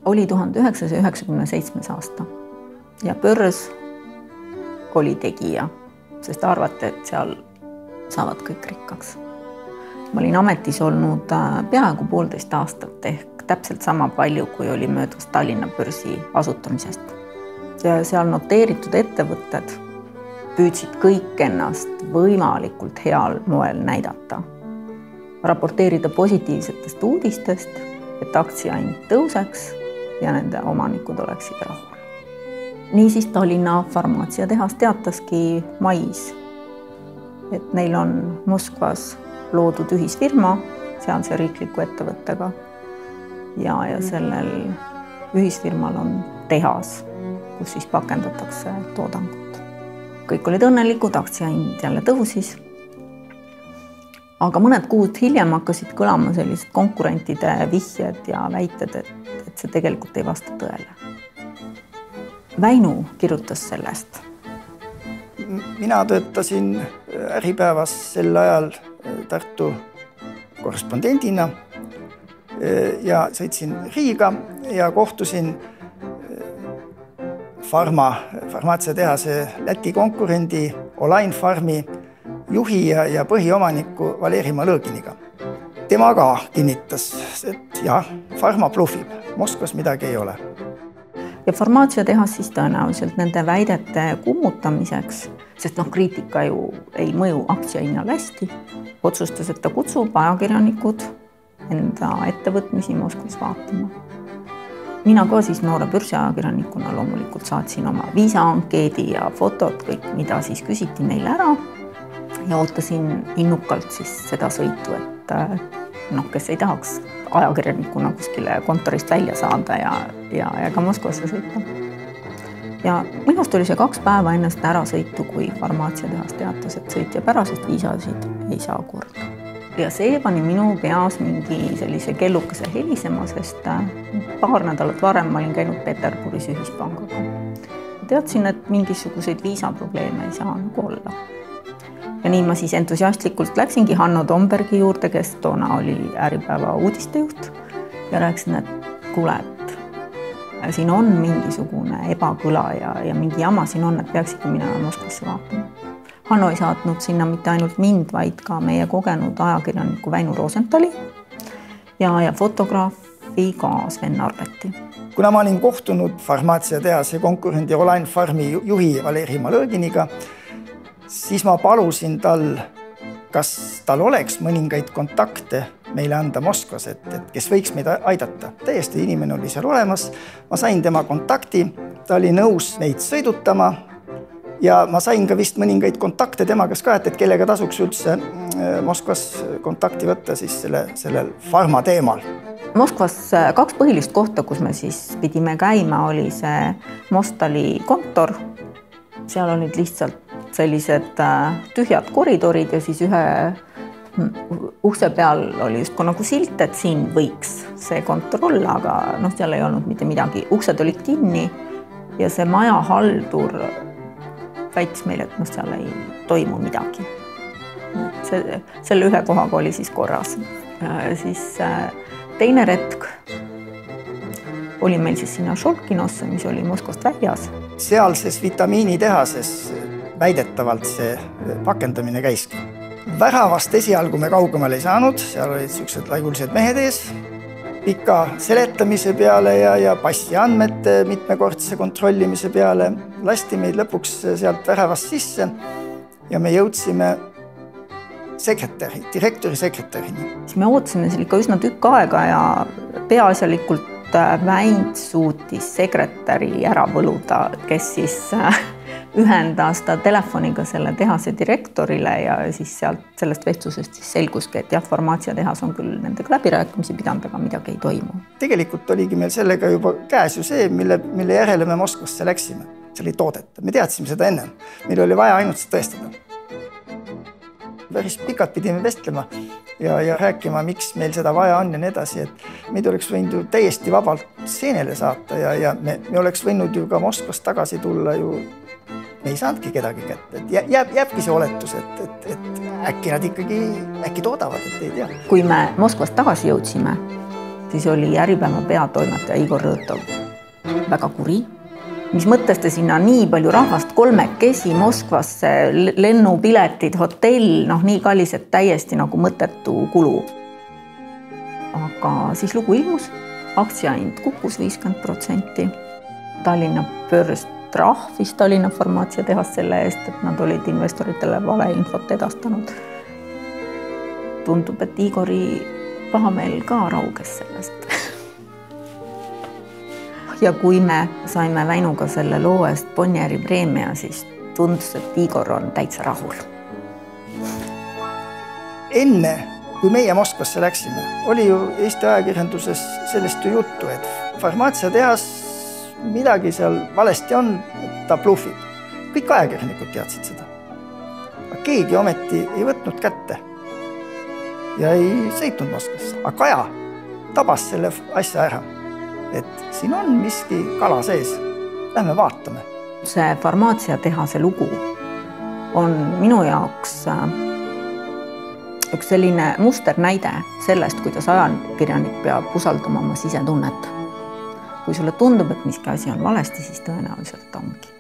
Oli 1997. aasta ja börs oli tegija, sest arvati, et seal saavad kõik rikkaks. Ma olin ametis olnud peaaegu 1,5 aastat ehk täpselt sama palju, kui oli möödas Tallinna börsi asutamisest. Ja seal noteeritud ettevõtted püüdsid kõik ennast võimalikult heal moel näidata. Raporteerida positiivsetest uudistest, et aktsiahind tõuseks ja nende omanikud oleksid rahul. Niisiis Tallinna farmaatsiatehas teataski mais, et neil on Moskvas loodud ühisfirma sealse riikliku ettevõttega ja sellel ühisfirmal on tehas, kus siis pakendatakse toodangut. Kõik olid õnnelikud, aktsiahind jälle tõusis. Aga mõned kuud hiljem hakkasid kõlama sellised konkurentide vihjed ja väited, et see tegelikult ei vasta tõele. Väinu kirjutas sellest. Mina töötasin Äripäevas sel ajal Tartu korrespondendina ja sõitsin Riiga ja kohtusin farmaatsiatehase Läti konkurendi Olain Farmi juhi ja põhiomaniku Valeri Malõginiga. Tema ka kinnitas, et jah, farma bluffib, Moskvas midagi ei ole. Ja farmaatsiatehas siis tõenäoliselt nende väidete kummutamiseks, sest kriitika ju ei mõju aktsiahinnale hästi, otsustas, et ta kutsub ajakirjanikud enda ettevõtmisi Moskvas vaatama. Mina ka siis noore börsiajakirjanikuna loomulikult saatsin oma viisaankeedi ja fotod, kõik, mida siis küsiti neile ära ja ootasin innukalt siis seda sõitu, et kes ei tahaks ajakirjanikuna kuskile kontorist välja saada ja ka Moskvasse sõita. Ja minust oli see 2 päeva enne seda ärasõitu, kui farmaatsiatehas teatas, et sõitja pärasest viisasid ei saa korda. Ja see pani minu peas mingi sellise kellukese helisema, sest paar nädalat varem ma olin käinud Peterburis ühispangaga. Teadsin, et mingisuguseid viisaprobleeme ei saa olla. Ja nii ma siis entusiastlikult läksingi Hanno Tombergi juurde, kes toona oli Äripäeva uudistejuht ja rääkisin, et kuule, et siin on mingisugune ebakõla ja mingi jama siin on, et peaksidki minema Moskvasse vaatama. Hanno ei saatnud sinna mitte ainult mind, vaid ka meie kogenud ajakirjaniku Väinu Rosenthali ja fotograafi ka Sven Arbeti. Kuna ma olin kohtunud farmaatsiatehase konkurendi Olain Farmi juhi Valeri Malõginiga, siis ma palusin tal, kas tal oleks mõningaid kontakte meile anda Moskvas, et kes võiks meid aidata. Täiesti inimene oli seal olemas, ma sain tema kontakti, ta oli nõus meid sõidutama ja ma sain ka vist mõningaid kontakte temaga ka, et kellega tasuks üldse Moskvas kontakti võtta siis sellel farma teemal. Moskvas 2 põhilist kohta, kus me siis pidime käima, oli see Mostali kontor. Seal olid lihtsalt sellised tühjad koridorid ja siis ühe ukse peal oli just nagu silt, et siin võiks see kontor olla, aga seal ei olnud mitte midagi. Uksed olid kinni ja see maja haldur väitis meile, et seal ei toimu midagi. Selle ühe kohaga oli siis korras. Siis teine retk oli meil siis sinna Šolkinosse, mis oli Moskvast väljas. Sealses vitamiinitehases väidetavalt see pakendamine käiski. Väravast esialgu me kaugemale ei saanud, seal olid sellised laigulised mehed ees. Pika seletamise peale ja passi andmete mitmekordse kontrollimise peale lasti meid lõpuks sealt väravast sisse ja me jõudsime direktori sekretärini. Me ootasime seal ikka üsna tükk aega ja peaasjalikult Väint suutis sekretäri ära võluda, kes siis ühendas ta telefoniga selle tehase direktorile ja siis sellest vestlusest siis selguski, et farmaatsiatehas on küll nendega läbirääkimisi pidanud, aga midagi ei toimu. Tegelikult oligi meil sellega juba käes ju see, mille järele me Moskvasse läksime. See oli toodeta. Me teadsime seda enne. Meil oli vaja ainult seda tõestada. Päris pikalt pidime vestlema ja rääkima, miks meil seda vaja on ja nii edasi, et meid oleks võinud ju täiesti vabalt seenele saata ja me oleks võinud ju ka Moskvast tagasi tulla ju me ei saanudki kedagi kätte, et jääbki see oletus, et äkki nad äkki toodavad, et ei tea. Kui me Moskvast tagasi jõudsime, siis oli Äripäeva peatoimetaja Igor Rõõtov väga kuri, mis mõttes ta sinna nii palju rahvast, 3 Moskvasse, lennupiletid, hotell, nii kallis, et täiesti nagu mõttetu kulu. Aga siis lugu ilmus, aktsiahind kukkus 50%. Tallinna börs trahvis Tallinna farmaatsiatehas selle eest, et nad olid investoritele valeinfot edastanud. Tundub, et Igori pahameel ka rauges sellest. Ja kui me saime Väinuga selle loo eest Bonnieri preemia, siis tundus, et Igor on täitsa rahul. Enne, kui meie Moskvasse läksime, oli ju Eesti ajakirjanduses sellest ju juttu, et farmaatsiatehas midagi seal valesti on, et ta bluffib. Kõik ajakirjanikud teadsid seda. Aga keegi ometi ei võtnud kätte ja ei sõitnud Moskvasse. Aga Kaja tabas selle asja ära, et siin on miski kala sees. Lähme vaatame. See farmaatsiatehase lugu on minu jaoks üks selline musternäide sellest, kuidas ajakirjanik peab usaldama oma sisetunnet. Kui sulle tundub, et miski asi on valesti, siis tõenäoliselt ongi.